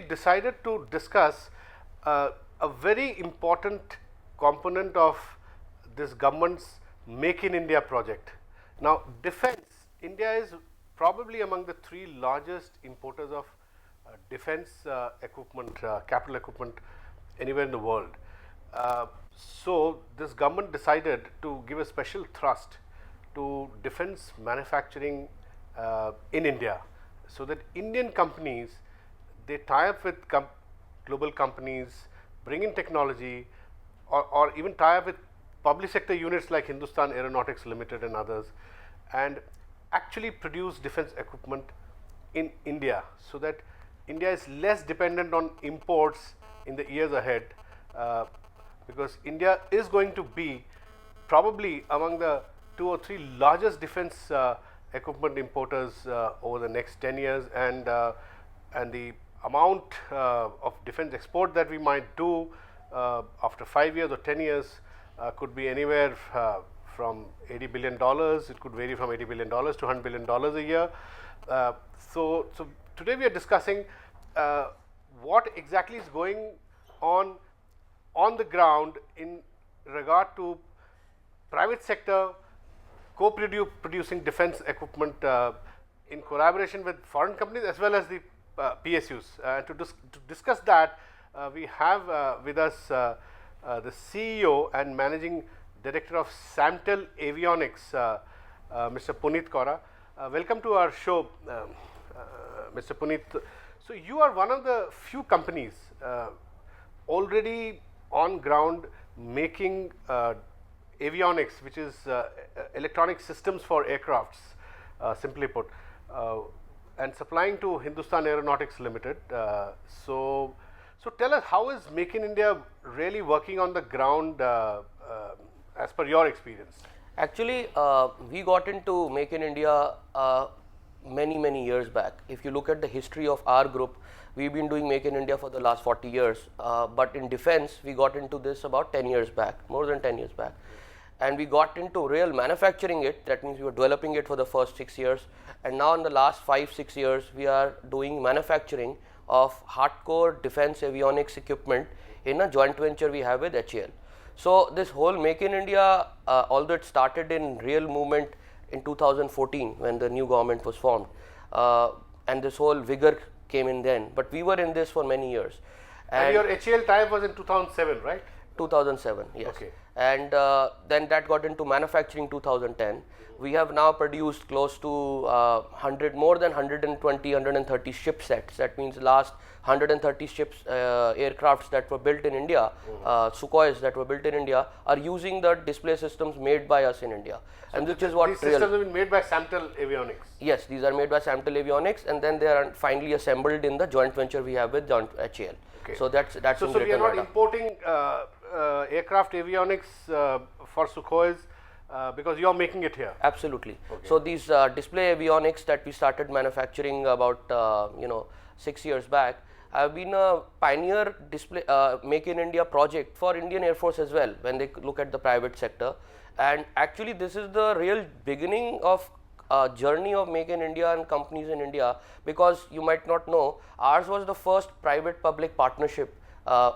decided to discuss a very important component of this government's Make in India project. Now, defense, India is probably among the three largest importers of defense equipment, capital equipment anywhere in the world. So, this government decided to give a special thrust to defense manufacturing in India, so that Indian companies, they tie up with global companies, bring in technology, or even tie up with public sector units like Hindustan Aeronautics Limited and others, and actually produce defense equipment in India, so that India is less dependent on imports in the years ahead, because India is going to be probably among the 2 or 3 largest defense equipment importers over the next 10 years, and the amount of defense export that we might do after 5 years or 10 years could be anywhere from $80 billion. It could vary from $80 billion to $100 billion a year. So today we are discussing what exactly is going on the ground in regard to private sector co-producing defense equipment in collaboration with foreign companies as well as the PSUs. To discuss that, we have with us the CEO and Managing Director of Samtel Avionics, Mr. Puneet Kaura. Welcome to our show, Mr. Puneet. So, you are one of the few companies already on ground making avionics, which is electronic systems for aircrafts, simply put, and supplying to Hindustan Aeronautics Limited. So tell us, how is Make in India really working on the ground as per your experience? Actually, we got into Make in India many years back. If you look at the history of our group, we've been doing Make in India for the last 40 years. But in defense, we got into this about 10 years back, more than 10 years back. And we got into real manufacturing it. That means we were developing it for the first 6 years. And now in the last 5-6 years, we are doing manufacturing of hardcore defense avionics equipment in a joint venture we have with HAL. So this whole Make in India, although it started in real movement in 2014 when the new government was formed, and this whole vigor came in then, but we were in this for many years. And your HAL tie-up was in 2007, right? 2007, yes. Okay. And then that got into manufacturing 2010. We have now produced close to more than 120, 130 ship sets. That means last 130 ships, aircrafts that were built in India, Sukhois that were built in India, are using the display systems made by us in India. So and which is what these systems have been made by Samtel Avionics. Yes, these are made by Samtel Avionics, and then they are finally assembled in the joint venture we have with HAL. Okay. So that's so we are not importing aircraft avionics for Sukhois because you are making it here. Absolutely. Okay. So these display avionics that we started manufacturing about 6 years back have been a pioneer display Make in India project for Indian Air Force as well when they look at the private sector. And actually this is the real beginning of journey of Make in India and companies in India, because you might not know, ours was the first private public partnership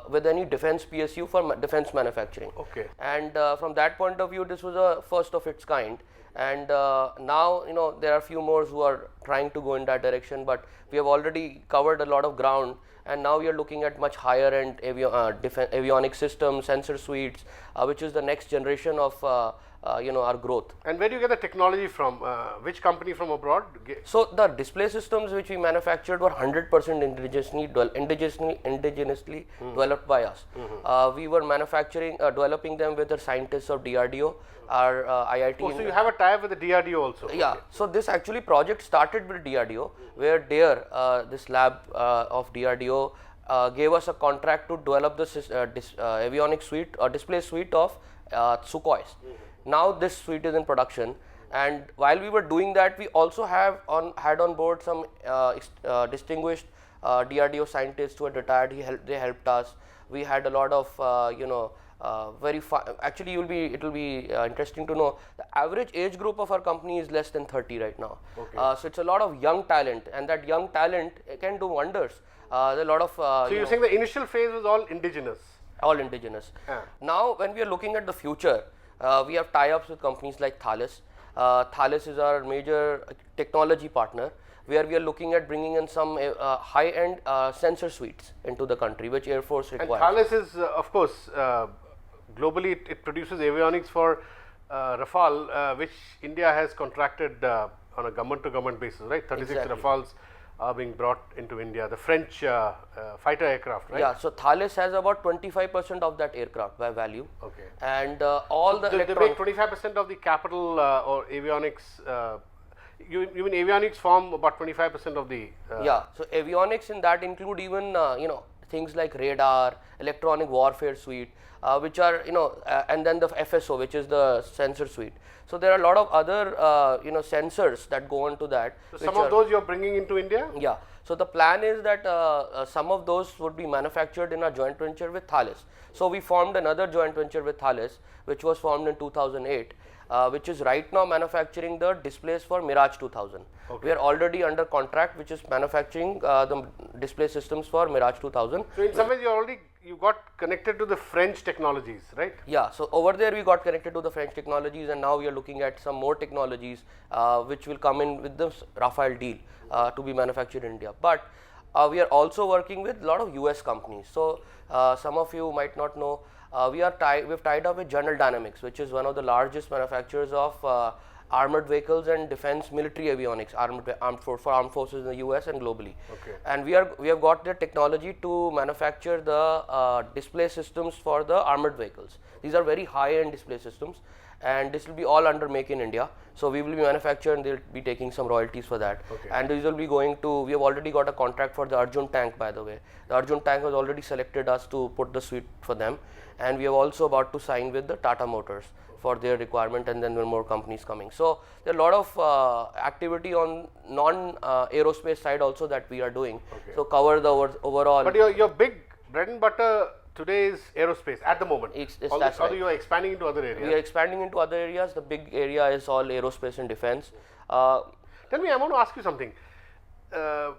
with any defense PSU for defense manufacturing. Okay. And from that point of view, this was a first of its kind. And now there are a few more who are trying to go in that direction, but we have already covered a lot of ground, and now we are looking at much higher end avionic systems, sensor suites, which is the next generation of our growth. And where do you get the technology from? Which company from abroad? So the display systems which we manufactured were 100% indigenously developed by us. We were developing them with the scientists of DRDO, our IIT. Oh, so you have a tie-up with the DRDO also? Yeah. Okay. So this actually project started with DRDO, where this lab of DRDO gave us a contract to develop this avionics suite or display suite of Sukhois. Now this suite is in production, and while we were doing that, we also had on board some distinguished DRDO scientists who had retired. They helped us. We had a lot of actually it will be interesting to know the average age group of our company is less than 30 right now. Okay. So it's a lot of young talent, and that young talent can do wonders. There are a lot of So you're saying the initial phase was all indigenous? all indigenous. Now, when we are looking at the future, we have tie-ups with companies like Thales. Thales is our major technology partner, where we are looking at bringing in some high-end sensor suites into the country, which Air Force requires. And Thales is, of course, globally it produces avionics for Rafale, which India has contracted on a government-to-government basis, right? 36 Exactly. Rafales are being brought into India, the French fighter aircraft, right? Yeah, so Thales has about 25% of that aircraft by value. Okay. And all the They electronic. make 25% of the capital or avionics. You mean avionics form about 25% of the. Yeah, so avionics in that include even things like radar, electronic warfare suite, which are and then the FSO, which is the sensor suite. So there are a lot of other sensors that go into that. So some of those you're bringing into India? Yeah. So the plan is that some of those would be manufactured in a joint venture with Thales. So we formed another joint venture with Thales, which was formed in 2008, which is right now manufacturing the displays for Mirage 2000. Okay. We are already under contract, which is manufacturing the display systems for Mirage 2000. So in some ways you got connected to the French technologies, right? Yeah, so over there we got connected to the French technologies, and now we are looking at some more technologies which will come in with this Rafale deal to be manufactured in India. But we are also working with a lot of US companies. So some of you might not know, we've tied up with General Dynamics, which is one of the largest manufacturers of armored vehicles and defense military avionics, for armed forces in the US and globally. Okay. And we have got the technology to manufacture the display systems for the armored vehicles. These are very high-end display systems, and this will be all under Make in India. So we will be manufacturing, they'll be taking some royalties for that. Okay. And these will be going to, we have already got a contract for the Arjun tank, by the way. The Arjun tank has already selected us to put the suite for them, and we are also about to sign with the Tata Motors for their requirement, and then there are more companies coming. So there are a lot of activity on non-aerospace side also that we are doing. Okay. So cover the overall. But your big bread and butter today is aerospace at the moment. Although you are expanding into other areas. We are expanding into other areas. The big area is all aerospace and defense. Tell me, I want to ask you something. Prime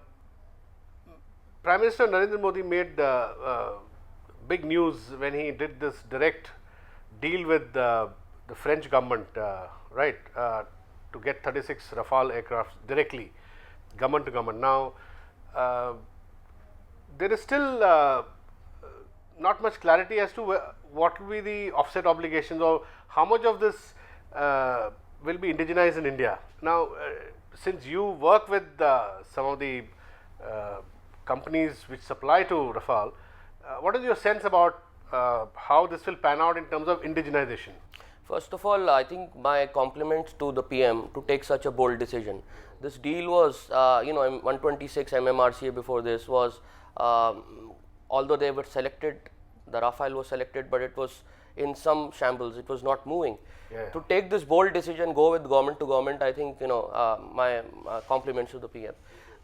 Minister Narendra Modi made big news when he did this direct deal with the French government, right, to get 36 Rafale aircraft directly, government to government. Now, there is still not much clarity as to what will be the offset obligations, or how much of this will be indigenized in India. Now, since you work with some of the companies which supply to Rafale, what is your sense about how this will pan out in terms of indigenization? First of all, I think my compliments to the PM to take such a bold decision. This deal was, 126 MMRCA before this was, although they were selected, the Rafale was selected, but it was in some shambles, it was not moving. Yeah. To take this bold decision, go with government to government, I think, my compliments to the PM.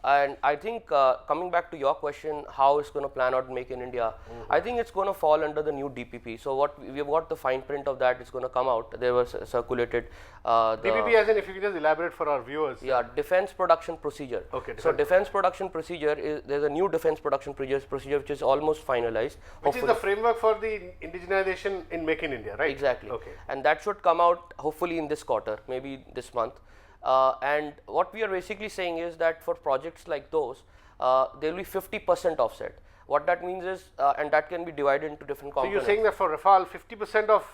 And I think coming back to your question, how it's going to plan out Make in India, I think it's going to fall under the new DPP. So what we have got the fine print of that is going to come out. There was circulated. DPP as in, if you can just elaborate for our viewers. Yeah, Defense Production Procedure. Okay. So Defense Production Procedure is, there's a new Defense Production Procedure which is almost finalized. Which is the framework for the indigenization in Make in India, right? Exactly. Okay. And that should come out hopefully in this quarter, maybe this month. And what we are basically saying is that for projects like those, there will be 50% offset. What that means is, and that can be divided into different components. So you're saying that for Rafale, 50% of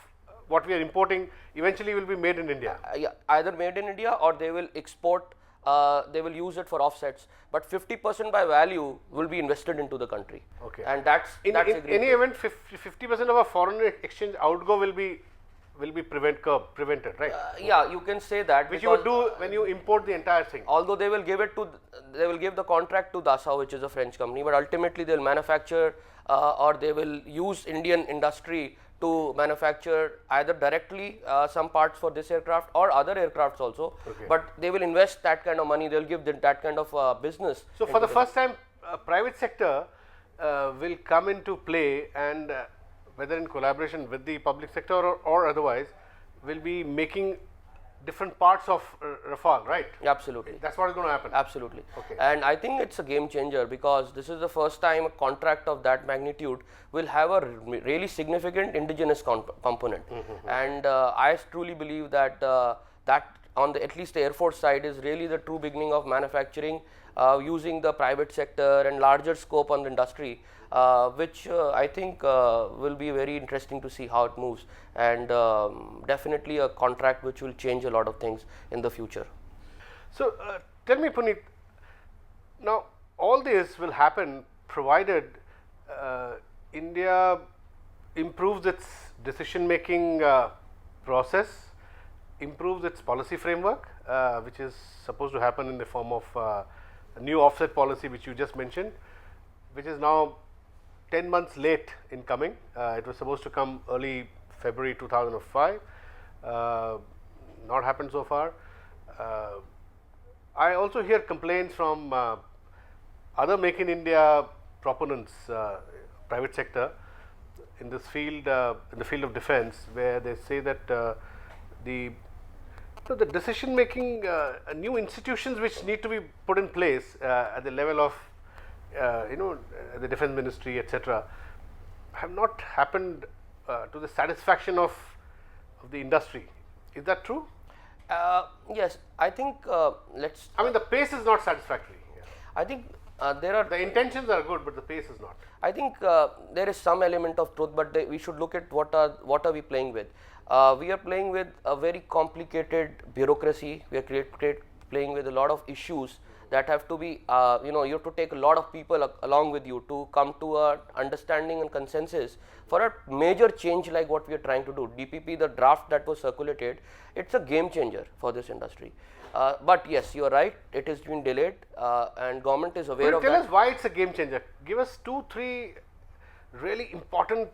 what we are importing eventually will be made in India? Yeah, either made in India or they will export, they will use it for offsets, but 50% by value will be invested into the country. Okay. And that's in any event, 50% of our foreign exchange outgo will be prevented, right? Yeah, you can say that. Which you would do when you import the entire thing. Although they will give the contract to Dassault, which is a French company, but ultimately they will manufacture or they will use Indian industry to manufacture either directly some parts for this aircraft or other aircrafts also. Okay. But they will invest that kind of money. They will give that kind of business. So for the first time, private sector will come into play, and whether in collaboration with the public sector or otherwise, will be making different parts of Rafale, right? Absolutely. That's what is going to happen. Absolutely. Okay. And I think it's a game changer because this is the first time a contract of that magnitude will have a really significant indigenous component. And I truly believe that that on the at least the Air Force side is really the true beginning of manufacturing using the private sector and larger scope on the industry, which I think will be very interesting to see how it moves, and definitely a contract which will change a lot of things in the future. So tell me, Puneet, now all this will happen provided India improves its decision making process, improves its policy framework, which is supposed to happen in the form of a new offset policy which you just mentioned, which is now 10 months late in coming. It was supposed to come early February 2005, not happened so far. I also hear complaints from other Make in India proponents, private sector, in this field, in the field of defense, where they say that the decision making, new institutions which need to be put in place at the level of the defense ministry, etc., have not happened to the satisfaction of the industry. Is that true? Yes, I think let's. I mean, the pace is not satisfactory. I think there are. The intentions are good, but the pace is not. I think there is some element of truth, but we should look at what are we playing with. We are playing with a very complicated bureaucracy. We are playing with a lot of issues that have to be, you have to take a lot of people along with you to come to a understanding and consensus for a major change like what we are trying to do. DPP, the draft that was circulated, it's a game changer for this industry. But yes, you are right, it has been delayed and government is aware of that. Tell us why it's a game changer. Give us 2-3 really important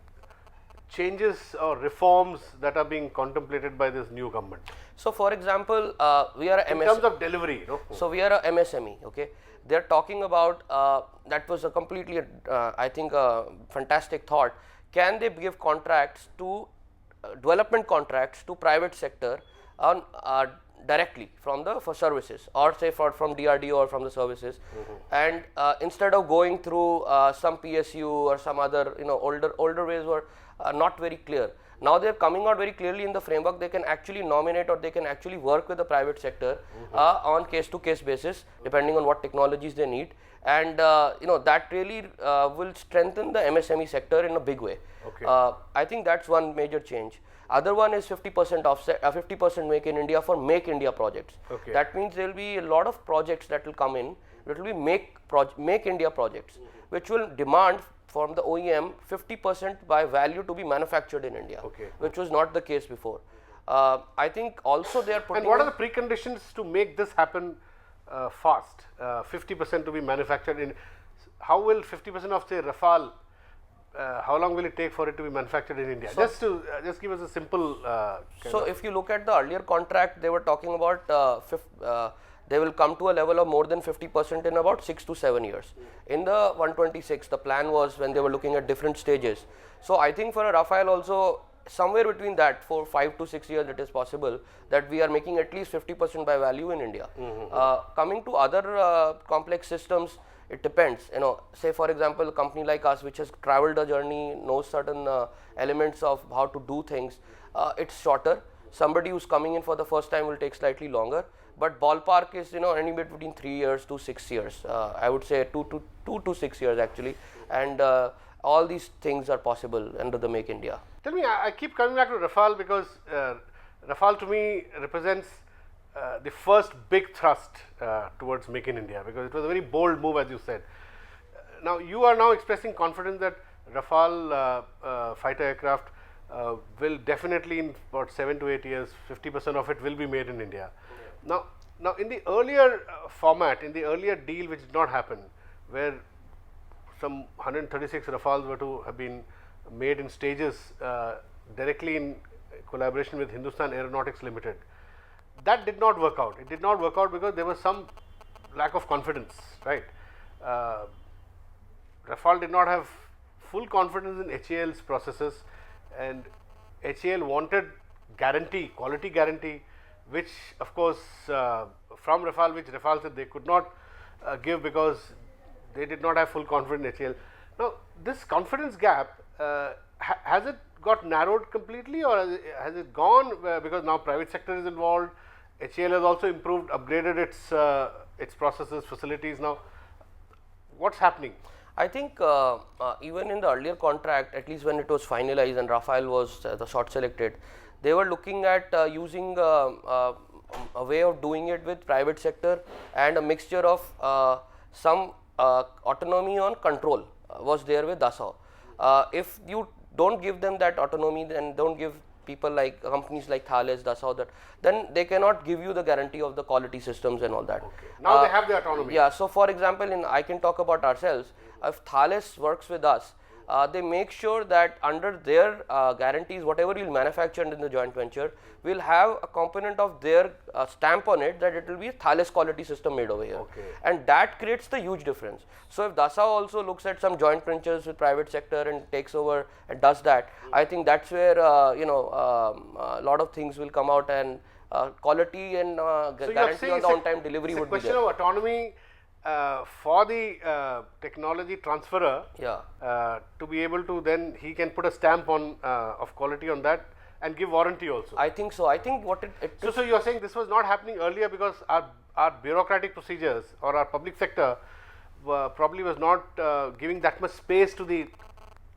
changes or reforms that are being contemplated by this new government. So, for example, we are a in terms of delivery. So, we are a MSME. Okay, they are talking about that was a completely, I think, a fantastic thought. Can they give contracts to development contracts to private sector on directly from the services, or say from DRDO or from the services, and instead of going through some PSU or some other older ways were not very clear. Now they are coming out very clearly in the framework. They can actually nominate or they can actually work with the private sector on case-to-case basis, depending on what technologies they need, and that really will strengthen the MSME sector in a big way. Okay. I think that's one major change. Other one is 50% offset, 50% Make in India for Make India projects. Okay. That means there will be a lot of projects that will come in. It will be Make India projects, which will demand from the OEM 50% by value to be manufactured in India, which was not the case before. I think also they are putting. And what are the preconditions to make this happen fast? 50% to be manufactured in. How will 50% of say Rafale? How long will it take for it to be manufactured in India? So just give us a simple. So if you look at the earlier contract, they were talking about they will come to a level of more than 50% in about 6 to 7 years. In the 126, the plan was when they were looking at different stages. So I think for a Rafale also, somewhere between that, for 5 to 6 years, it is possible that we are making at least 50% by value in India. Coming to other complex systems, it depends. Say for example, a company like us, which has traveled a journey, knows certain elements of how to do things, it's shorter. Somebody who's coming in for the first time will take slightly longer, but ballpark is anywhere between 3 years to 6 years. I would say 2 to 6 years actually, and all these things are possible under the Make India. Tell me, I keep coming back to Rafale because Rafale to me represents the first big thrust towards Make in India, because it was a very bold move, as you said. Now you are now expressing confidence that Rafale fighter aircraft will definitely in about 7 to 8 years, 50% of it will be made in India. Now in the earlier format, in the earlier deal which did not happen, where some 136 Rafales were to have been made in stages directly in collaboration with Hindustan Aeronautics Limited, that did not work out. It did not work out because there was some lack of confidence, right? Rafale did not have full confidence in HAL's processes, and HAL wanted guarantee, quality guarantee, which of course from Rafale, which Rafale said they could not give because they did not have full confidence in HAL. Now, this confidence gap, has it got narrowed completely, or has it gone because now private sector is involved? HAL has also improved, upgraded its processes, facilities. Now, what's happening? I think even in the earlier contract, at least when it was finalized and Rafale was the short selected, they were looking at using a way of doing it with private sector and a mixture of some autonomy on control was there with Dassault. If you don't give them that autonomy, then don't give people like companies like Thales, Dassault, then they cannot give you the guarantee of the quality systems and all that. Okay. Now they have the autonomy. Yeah. So, for example, I can talk about ourselves. If Thales works with us, they make sure that under their guarantees, whatever you'll manufacture in the joint venture, will have a component of their stamp on it that it will be a Thales quality system made over here. Okay. And that creates the huge difference. So if Dassault also looks at some joint ventures with private sector and takes over and does that, I think that's where a lot of things will come out, and quality and guarantee on the on-time delivery would be there. It's a question of autonomy for the technology transferer, to be able to, then he can put a stamp on of quality on that and give warranty also. I think so. I think what so you are saying this was not happening earlier because our bureaucratic procedures or our public sector probably was not giving that much space to the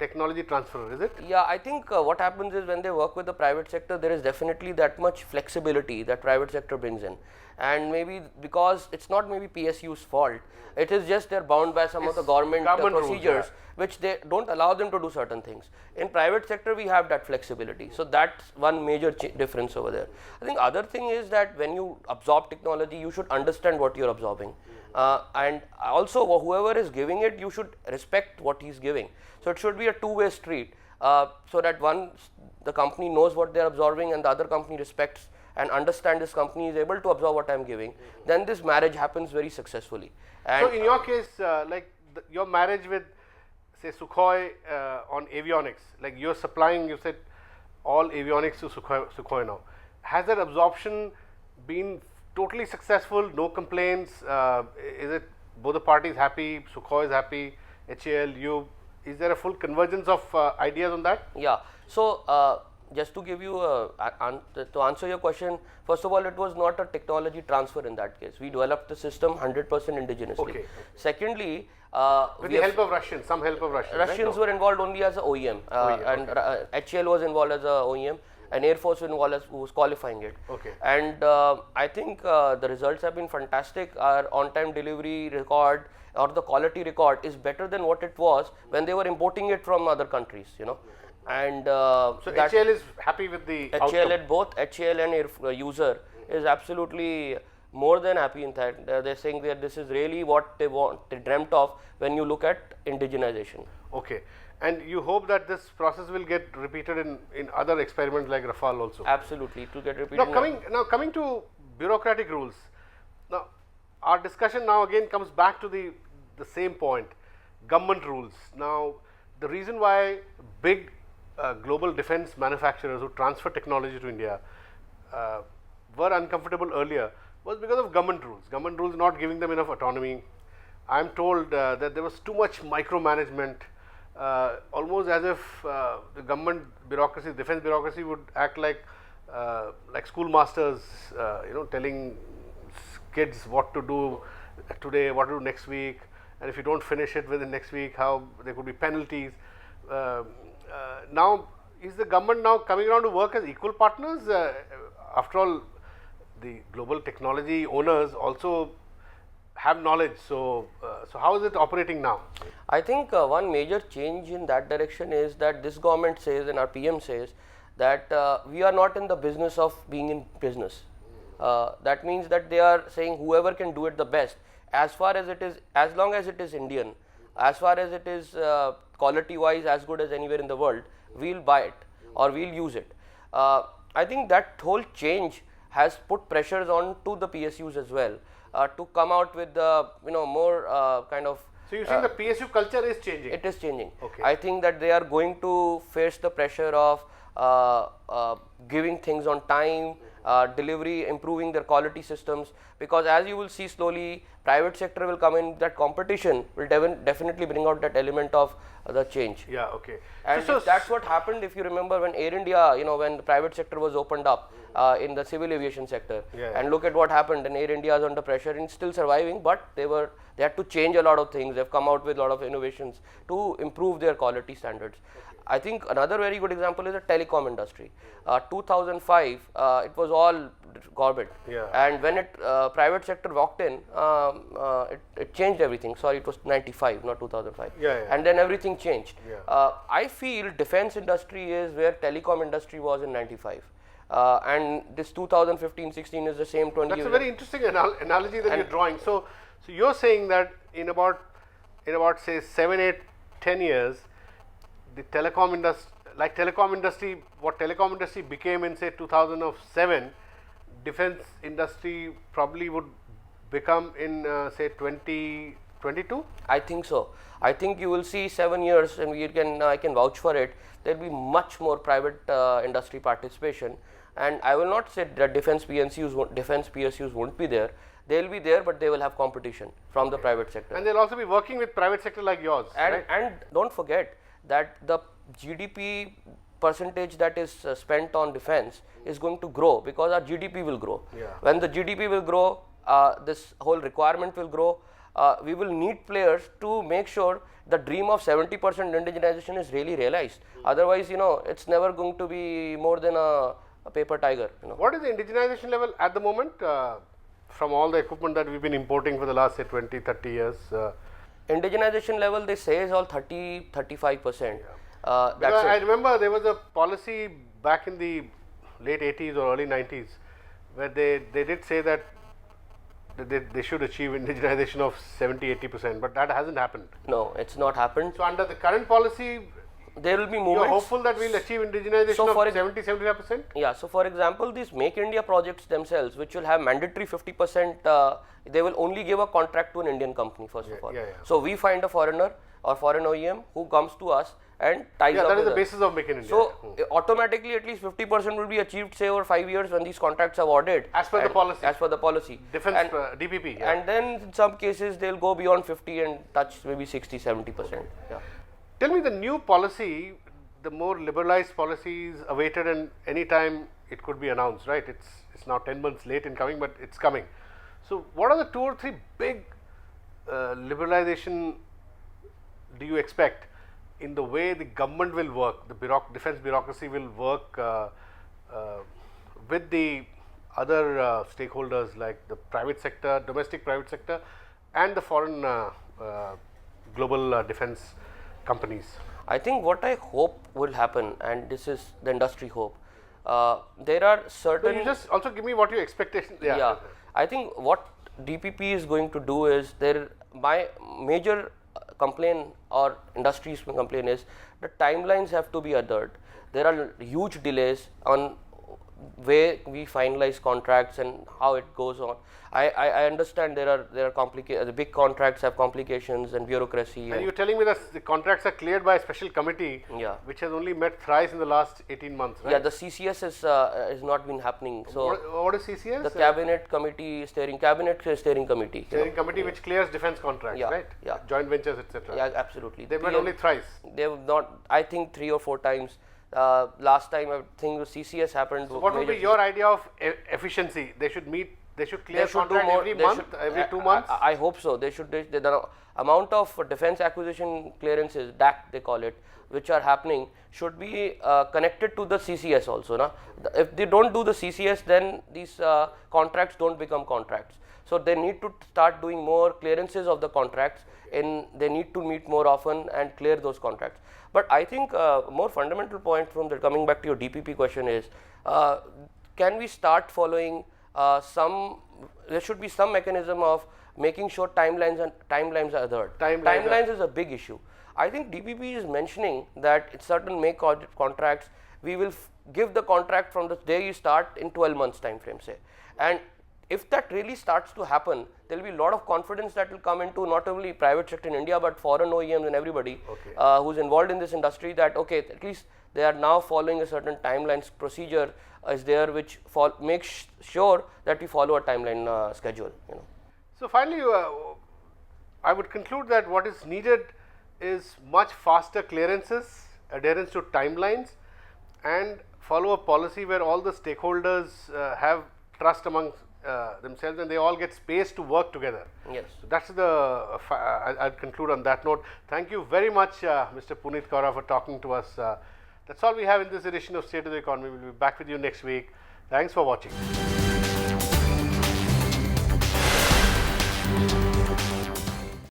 technology transfer, is it? Yeah, I think what happens is when they work with the private sector, there is definitely that much flexibility that private sector brings in, and maybe because it's not maybe PSU's fault, it is just they're bound by some of the government procedures rules, which they don't allow them to do certain things. In private sector, we have that flexibility, so that's one major difference over there. I think other thing is that when you absorb technology, you should understand what you're absorbing, and also whoever is giving it, you should respect what he's giving. So it should be a two-way street, so that the company knows what they're absorbing and the other company respects and understand this company is able to absorb what I'm giving. Then this marriage happens very successfully. And so in your case, your marriage with say Sukhoi on avionics, like you're supplying, you said all avionics to Sukhoi now. Has that absorption been totally successful? No complaints? Is it both the parties happy? Sukhoi is happy, HAL, you? Is there a full convergence of ideas on that? Yeah. So just to give you to answer your question, first of all, it was not a technology transfer in that case. We developed the system 100% indigenously. Okay. Secondly, with the help of Russians, some help of Russians. Russians were involved only as an OEM, and HAL was involved as an OEM, and Air Force was involved as who was qualifying it. Okay. And I think the results have been fantastic. Our on-time delivery record or the quality record is better than what it was when they were importing it from other countries, And so HAL is happy with the HAL at both HAL and Air user is absolutely more than happy. In fact, they're saying that this is really what they dreamt of when you look at indigenization. Okay. And you hope that this process will get repeated in other experiments like Rafale also? Absolutely, to get repeated. Now coming to bureaucratic rules. Now our discussion now again comes back to the same point, government rules. Now the reason why big global defense manufacturers who transfer technology to India were uncomfortable earlier was because of government rules. Government rules not giving them enough autonomy. I am told that there was too much micromanagement, almost as if the government bureaucracy, defense bureaucracy would act like schoolmasters, telling kids what to do today, what to do next week, and if you don't finish it within next week, how there could be penalties. Now, is the government now coming around to work as equal partners? After all, the global technology owners also have knowledge. So how is it operating now? I think one major change in that direction is that this government says and our PM says that we are not in the business of being in business. That means that they are saying whoever can do it the best, as far as it is, as long as it is Indian, as far as it is quality wise as good as anywhere in the world, we'll buy it or we'll use it. I think that whole change has put pressures on to the PSUs as well to come out with the more kind of. So you think the PSU culture is changing? It is changing. Okay. I think that they are going to face the pressure of giving things on time delivery, improving their quality systems, because as you will see slowly, private sector will come in, that competition will definitely bring out that element of the change. Yeah, okay. And that's what happened, if you remember, when Air India, when the private sector was opened up in the civil aviation sector, and look at what happened, and Air India is under pressure and still surviving, but they had to change a lot of things. They've come out with a lot of innovations to improve their quality standards. I think another very good example is the telecom industry. 2005, it was all government, and when private sector walked in, it changed everything. Sorry, it was 95, not 2005. And then everything changed. I feel defense industry is where telecom industry was in 95. And this 2015-16 is the same 20 That's years. a very interesting analogy that you're drawing. So you're saying that in about say 7, 8, 10 years, the telecom industry, what telecom industry became in say 2007, defense industry probably would become in say 2022. I think so. I think you will see 7 years, and I can vouch for it. There will be much more private industry participation, and I will not say that defense PSUs won't be there. They will be there, but they will have competition from the private sector. And they'll also be working with private sector like yours. And, right? and don't forget that the GDP percentage that is spent on defense is going to grow, because our GDP will grow. When the GDP will grow, this whole requirement will grow. We will need players to make sure the dream of 70% indigenization is really realized. Otherwise, it's never going to be more than a paper tiger. What is the indigenization level at the moment from all the equipment that we've been importing for the last say 20, 30 years? Indigenization level, they say, is all 35%. I remember there was a policy back in the late 80s or early 90s where they did say that they should achieve indigenization of 70-80%, but that hasn't happened. No, it's not happened. So under the current policy, there will be movements. You're hopeful that we'll achieve indigenization of 70-75%? Yeah. So for example, these Make India projects themselves, which will have mandatory 50%, they will only give a contract to an Indian company first of all. So we find a foreigner or foreign OEM who comes to us and ties up. That is the basis of Make in India. So automatically at least 50% will be achieved, say, over 5 years when these contracts are awarded. As per the policy. As per the policy. Defense DPP. And then in some cases they'll go beyond 50 and touch maybe 60-70%. Tell me the new policy, the more liberalized policy is awaited, and any time it could be announced, right? It's now 10 months late in coming, but it's coming. So what are the 2 or 3 big liberalization do you expect in the way the government will work, the defense bureaucracy will work with the other stakeholders like the private sector, domestic private sector, and the foreign global defense companies? I think what I hope will happen, and this is the industry hope, there are certain... So you just also give me what your expectations... Yeah, I think what DPP is going to do is, my major complaint or industry's complaint is the timelines have to be adhered. There are huge delays on way we finalize contracts and how it goes on. I understand there are complications. The big contracts have complications and bureaucracy. And you're telling me that the contracts are cleared by a special committee, which has only met thrice in the last 18 months, right? Yeah, the CCS has not been happening. So what is CCS? The Cabinet Committee Steering Committee. Steering Committee which clears defense contracts, right? Yeah. Joint ventures, etc. Yeah, absolutely. They met only thrice. They have not. I think 3 or 4 times. Last time I think the CCS happened. So what would be your idea of efficiency? They should meet. They should clear contract every month, every 2 months. I hope so. They should. The amount of defense acquisition clearances, DAC they call it, which are happening, should be connected to the CCS also. Na? If they don't do the CCS, then these contracts don't become contracts. So they need to start doing more clearances of the contracts, and they need to meet more often and clear those contracts. But I think a more fundamental point from the coming back to your DPP question is, can we start following there should be some mechanism of making sure timelines are adhered. Timelines is a big issue. I think DPP is mentioning that in certain make contracts, we will give the contract from the day you start in 12 months time frame, say. And if that really starts to happen, there will be a lot of confidence that will come into not only private sector in India, but foreign OEMs and everybody who's involved in this industry, that okay, at least they are now following a certain timelines procedure is there, which makes sure that we follow a timeline schedule. So finally, I would conclude that what is needed is much faster clearances, adherence to timelines, and follow a policy where all the stakeholders have trust among themselves and they all get space to work together. Yes. So that's the, I'll conclude on that note. Thank you very much, Mr. Puneet Kaura, for talking to us. That's all we have in this edition of State of the Economy. We'll be back with you next week. Thanks for watching.